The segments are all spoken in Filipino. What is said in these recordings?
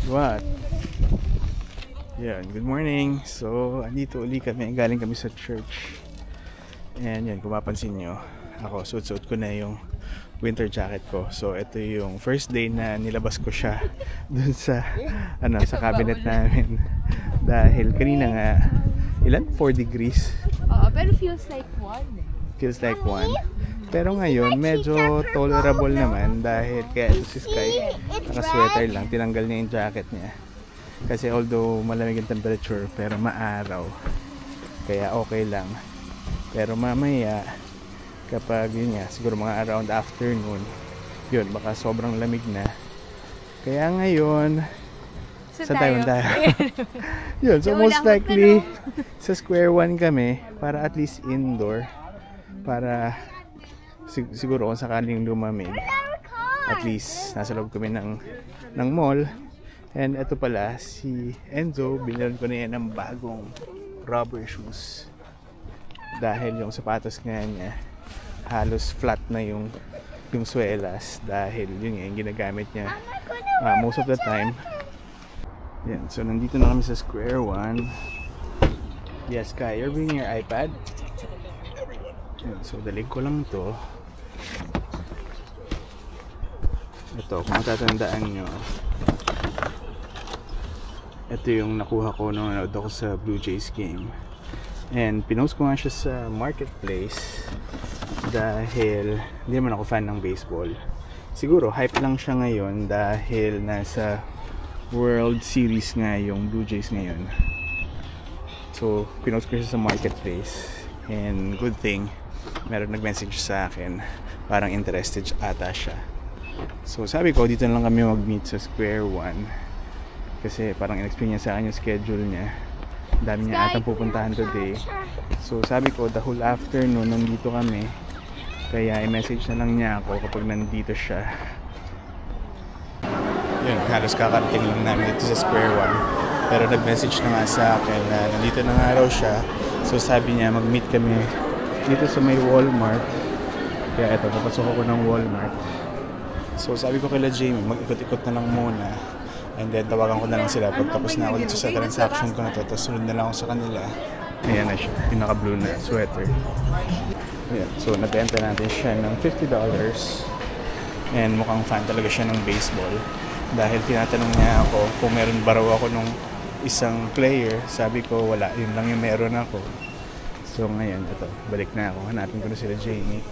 What? Yan, good morning. So, andito uli kami. Galing kami sa church. And yan, kung mapansin nyo, ako, suot-suot ko na yung winter jacket ko. So, ito yung first day na nilabas ko siya dun sa, sa cabinet namin. Dahil kanina nga, ilan? 4 degrees? Oo, pero feels like 1. Feels like 1. Pero ngayon, medyo tolerable naman dahil kaya ito si Sky, naka-sweater lang, tinanggal niya yung jacket niya. Kasi although malamig ang temperature, pero maaraw. Kaya okay lang. Pero mamaya, kapag yun nga, siguro mga around afternoon, yun, baka sobrang lamig na. Kaya ngayon, saan tayo? Yun, so most likely, sa Square One kami, para at least indoor, para siguro kung sakaling lumamig, at least nasa loob kami ng mall. And ito pala si Enzo, binilhan ko na yan ng bagong rubber shoes dahil yung sapatos nga niya halos flat na yung swelas dahil yun yung ginagamit niya most of the time. Yan, so nandito na kami sa Square One. Yes, Kai, you're bringing your iPad? Yan, so dalig ko lang to. Ito, kung matatandaan nyo, ito yung nakuha ko nung nanood ako sa Blue Jays game. And pinost ko nga siya sa marketplace dahil hindi naman ako fan ng baseball. Siguro hype lang siya ngayon dahil nasa World Series nga yung Blue Jays ngayon. So pinost ko siya sa marketplace. And good thing, meron nag-message sa akin, parang interested ata siya. So sabi ko, dito na lang kami mag-meet sa Square One kasi parang in-explain niya sa akin yung schedule niya. Dami niya atang pupuntahan today. So sabi ko, the whole afternoon nandito kami, kaya i-message na lang niya ako kapag nandito siya. Yun, halos kakarating lang namin dito sa Square One, pero nag-message na nga sa akin na nandito na nga raw siya. So sabi niya mag-meet kami dito sa may Walmart. Kaya eto, papasok ako ng Walmart. So sabi ko kila Jamie, mag-ikot-ikot na lang muna. And then tawagan ko na lang sila pag tapos na ako dito sa transaction ko na to. Tapos sunod na lang ako sa kanila. Ayan na siya, yung naka-blue na sweater. Ayan, so nabenta natin siya ng $50. And mukhang fan talaga siya ng baseball. Dahil tinatanong niya ako kung meron ba raw ako nung isang player. Sabi ko wala, yun lang yung meron ako. So ngayon, ito, balik na ako. Hanapin ko na sila Jamie.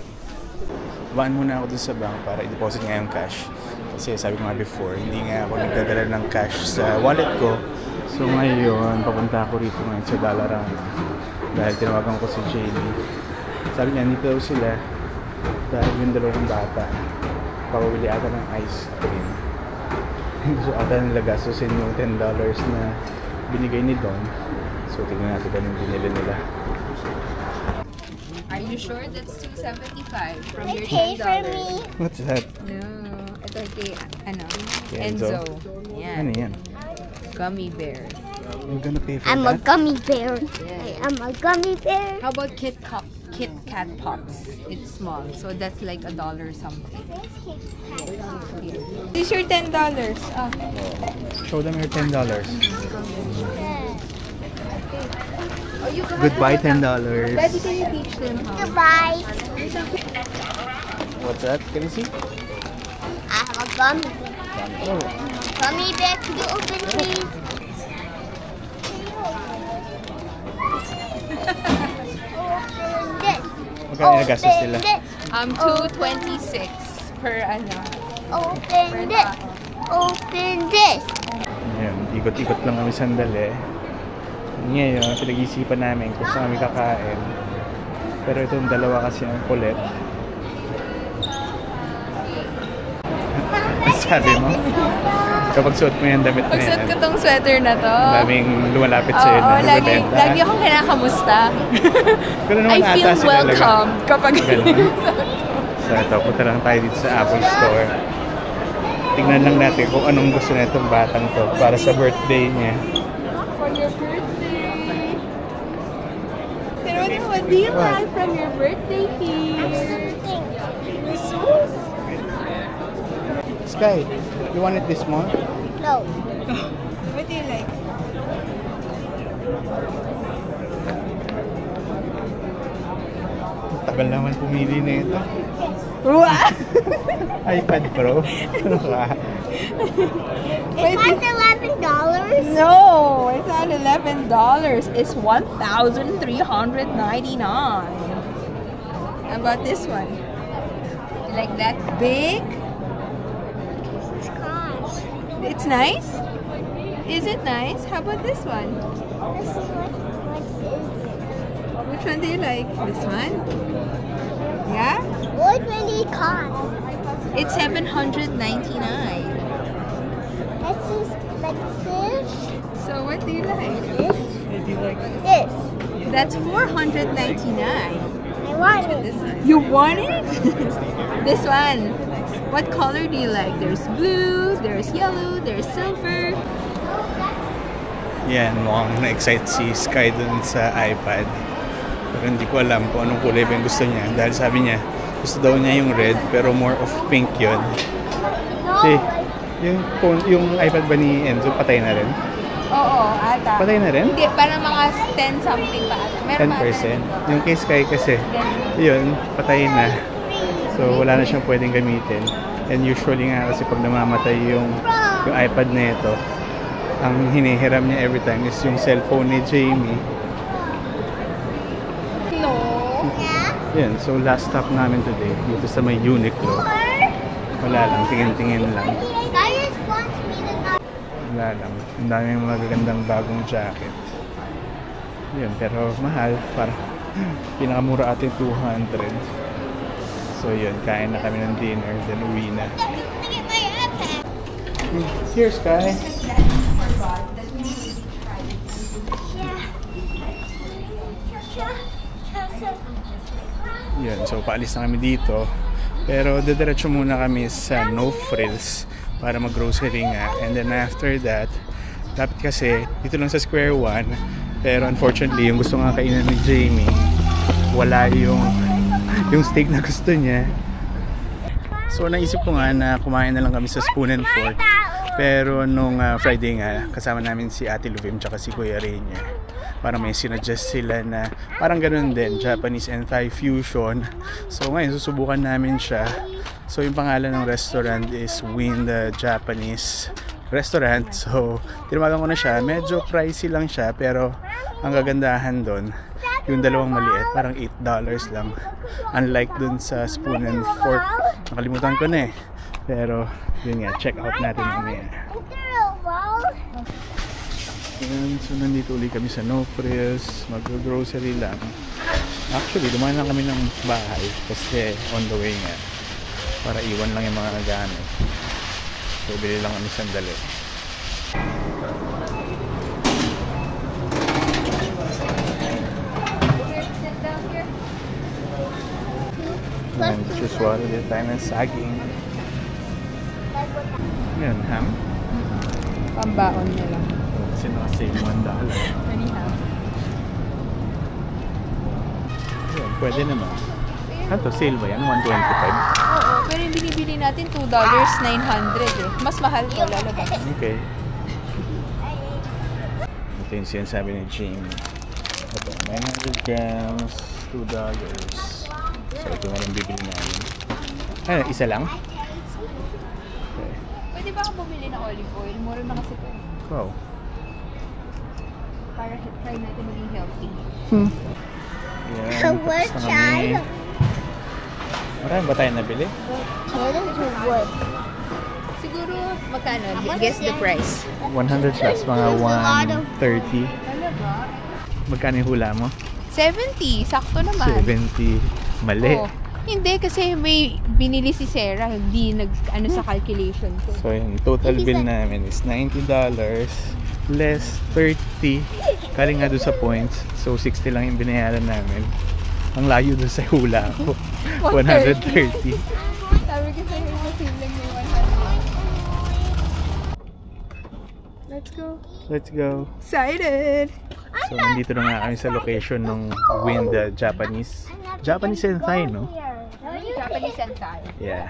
Baan muna ako dun sa bank para i-deposit nga yung cash. Kasi sabi ko nga before, hindi nga ako nagdadala ng cash sa wallet ko. So ngayon, papunta ako rito ngayon sa Dollarama. Dahil tinawagan ko si Jamie. Sabi niya, nandito daw sila. Dahil yung dalawang bata, pabili ata ng ice cream. So ata nila gastusin yung $10 na binigay ni Don. So tingnan natin kung yung binili nila. Are you sure that's $2.75 from your $10? Pay for me. What's that? No, ito kay Kay Enzo. Yan. Ano yan? Gummy bear. You're gonna pay for I'm a that? gummy bear. Yeah. I'm a gummy bear. How about Kit Kat Pops? It's small, so that's like $1 something. This is your $10. Oh. Show them your $10. Oh, you can Goodbye $10. Daddy, can you teach them how? Goodbye. What's that? Can you see? I have a gummy bear. Oh. Gummy bear, can you open please? Open this. Magkano nagastos nila? this. $2.26 per Open this. Open this. Ayan, ikot-ikot lang kami sandali. Ngayon, pinag-isipan namin kung saan kami kakain. Pero itong dalawa kasi ang kulit. Sabi mo? Kapag suot mo yung damit na yan. Pagsuot ko tong sweater na to. Daming lumalapit sa'yo na nagbebenta. Lagi akong kinakamusta. Ganun I naman feel ata sila welcome kapag Ganun. So ito, punta lang tayo dito sa Apple Store. Tignan lang natin kung anong gusto na itong batang to para sa birthday niya. For your birthday. Pero ano, what do you like from your birthday gift? Sky, you want it this small? No. What do you like? Tagal naman pumili na ito. Wow! iPad Pro. Ano ka? It costs $11. No, it's not $11. It's $1,399. How about this one? You like that big? It's cost. It's nice? Is it nice? How about this one? Let's see what is it. Which one do you like? This one? Yeah? What will it cost? It's $799. That's expensive. So what do you like? This. Maybe like This. That's $499. I want it. You want it? This one. What color do you like? There's blue, there's yellow, there's silver. yan, mukhang na-excite si Sky dun sa iPad. Pero hindi ko alam kung anong kulay ba yung gusto niya. Dahil sabi niya, gusto daw niya yung red, pero more of pink yun. Kasi, yung iPad ba ni Enzo, patay na rin? Oo, ata. Patay na rin? Hindi, parang mga 10 something pa ata. Meron pa ata. 10%. Yung kay Sky kasi, yun, patay na. So, wala na siyang pwedeng gamitin. And usually nga kasi pag namamatay yung iPad na ito, ang hinihiram niya every time is yung cellphone ni Jamie. No. Yan, so last stop namin today, dito sa may Uniqlo. Wala lang, tingin-tingin lang. Cyrus wants me to know. Wala lang. Ang daming magagandang bagong jacket. Yun, pero mahal. Parang pinakamura atin 200. So yun, kain na kami ng dinner, then uwi na. Here, Sky. Yun, so paalis na kami dito. Pero didiretso muna kami sa No Frills para mag-grocery nga. And then after that, dapat kasi dito lang sa Square One. Pero unfortunately, yung gusto nga kainan ni Jamie, wala yung steak na gusto niya. So naisip ko nga na kumain na lang kami sa Spoon and Fork. Pero nung Friday nga, kasama namin si Ate Luvim tsaka si Kuya Rainier. Parang may sinuggest sila na parang ganun din, Japanese and Thai fusion. So ngayon, susubukan namin siya. So yung pangalan ng restaurant is Wind Japanese Restaurant. So tinawagan ko na siya. Medyo pricey lang siya, pero ang gagandahan doon, yung dalawang maliit, parang $8 lang. Unlike dun sa Spoon and Fork, nakalimutan ko na eh. Pero yun nga, check out natin mamaya. Yan, so nandito ulit kami sa No Frills, mag-grocery lang. Actually, dumaan lang kami ng bahay kasi on the way nga, para iwan lang yung mga gamit. So bili lang kami sandali. Yan, just water this time and saging. Yan, ham. Pambaon niya lang. Kasi naka-save $1. Anyhow. Yan, pwede naman. Ano, sale ba yan? $125? Oo, pero yung binibili natin $2, 900 eh. Mas mahal to, lalabas. Okay. Ito yung sinasabi ni Jamie. Ito, 900 grams, $2. So, ito na lang bibili namin. Ano, isa lang? Okay. Pwede ba akong bumili ng olive oil? Mura na kasi ito. Wow. Para try natin maging healthy. Yan, tapos na kami. Marami ba tayo nabili? Siguro, magkano? Guess the price. 100 plus, mga 130. Magkano yung hula mo? 70. Sakto naman. 70. Mali. Oo. Hindi, kasi may binili si Sarah. Hindi nag-ano sa calculation ko. So yung total bill namin is $90 less 30. Kaling nga doon sa points. So 60 lang yung binayaran namin. Ang layo doon sa hula ko. 130. Sabi ko sa'yo, imposible lang yung 100. Let's go. Let's go. Excited! So nandito na nga kami sa location ng Wind Japanese. Japanese and Thai, no? Japanese and Thai. Yeah.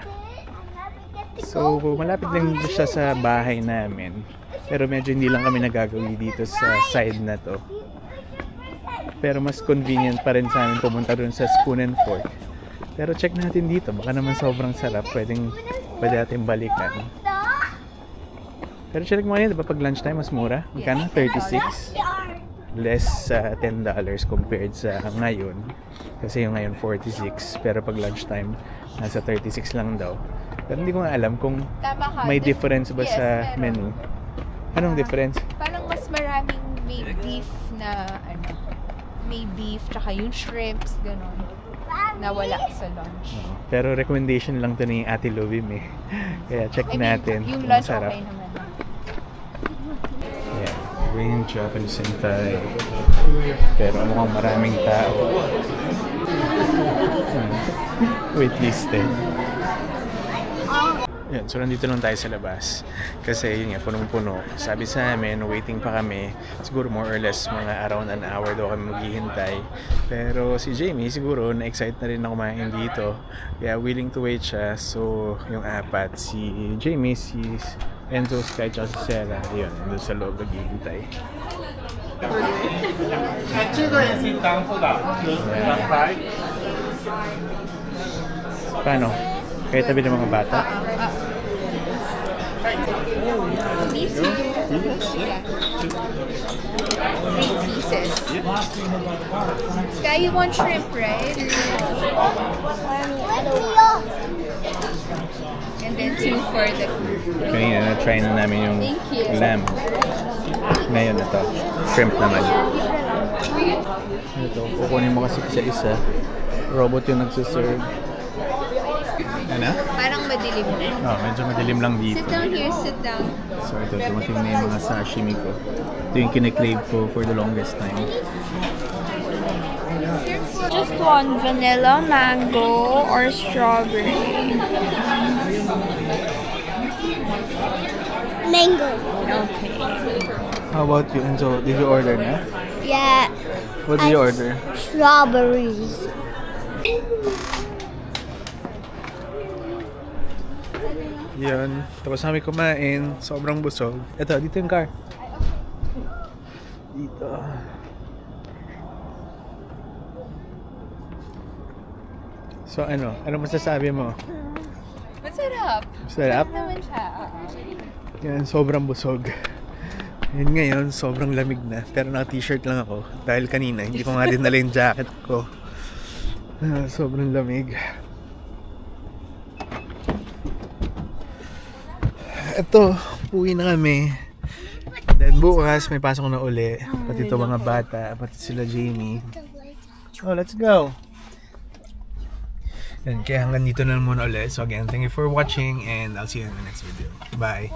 So, malapit lang siya sa bahay namin. Pero medyo hindi lang kami nagagawi dito sa side na to. Pero mas convenient pa rin sa amin pumunta dun sa Spoon and Fork. Pero check natin dito. Baka naman sobrang sarap. Pwede natin balikan. Pero check mo kanina, diba pag lunchtime mas mura? Magkano? 36? Less $10 compared sa ngayon. Kasi yung ngayon 46. Pero pag lunchtime, nasa 36 lang daw. Pero hindi ko nga alam kung may difference ba sa menu. Anong difference? Parang mas maraming may beef na may beef tsaka yung shrimps gano'n na wala sa lunch. Pero recommendation lang to ni Ate Lovim eh. Kaya check natin. Yung kung lunch sarap. okay naman. Yeah, Korean, Japanese, and Thai. Pero mukhang maraming tao. Wait listed. Yan, so nandito lang tayo sa labas. Kasi yun nga, punong-puno. Sabi sa amin, waiting pa kami. Siguro more or less mga around an hour daw kami maghihintay. Pero si Jamie, siguro na-excite na rin na kumain dito. Kaya willing to wait siya. So, yung apat, si Jamie, si Enzo, Sky, at si Sarah. Yun, nandun sa loob naghihintay. Paano? Kaya tabi ng mga bata? Me too. Yeah. 3 pieces. Sky, you want shrimp, right? And then 2 for the... Kanina na-try na namin yung Thank you. lamb. Ngayon na to. Shrimp naman. Ito, kukunin mo kasi isa-isa. Robot yung nagsiserve. Ano? Parang madilim na. Oh, medyo madilim lang dito. Sit down here, sit down. So ito, dumating na yung mga sashimi ko. Ito yung kinikrave ko for the longest time. Just one, vanilla, mango, or strawberry. Mango. Okay. How about you, Enzo? Did you order na? Yeah. What did you order? Strawberries. Yun. Tapos kami kumain. Sobrang busog. Ito, dito yung car. Dito. So ano? Ano masasabi mo? Masarap. Masarap? Naman siya. Yan, sobrang busog. Yan ngayon, sobrang lamig na. Pero naka-t-shirt lang ako. Dahil kanina, hindi ko nga din nala yung jacket ko. Sobrang lamig. Ito, uwi na kami. Then bukas, may pasok na uli. Pati ito mga bata, pati sila Jamie. Oh, let's go! Yan, kaya hanggang dito na muna ulit. So again, thank you for watching and I'll see you in the next video. Bye!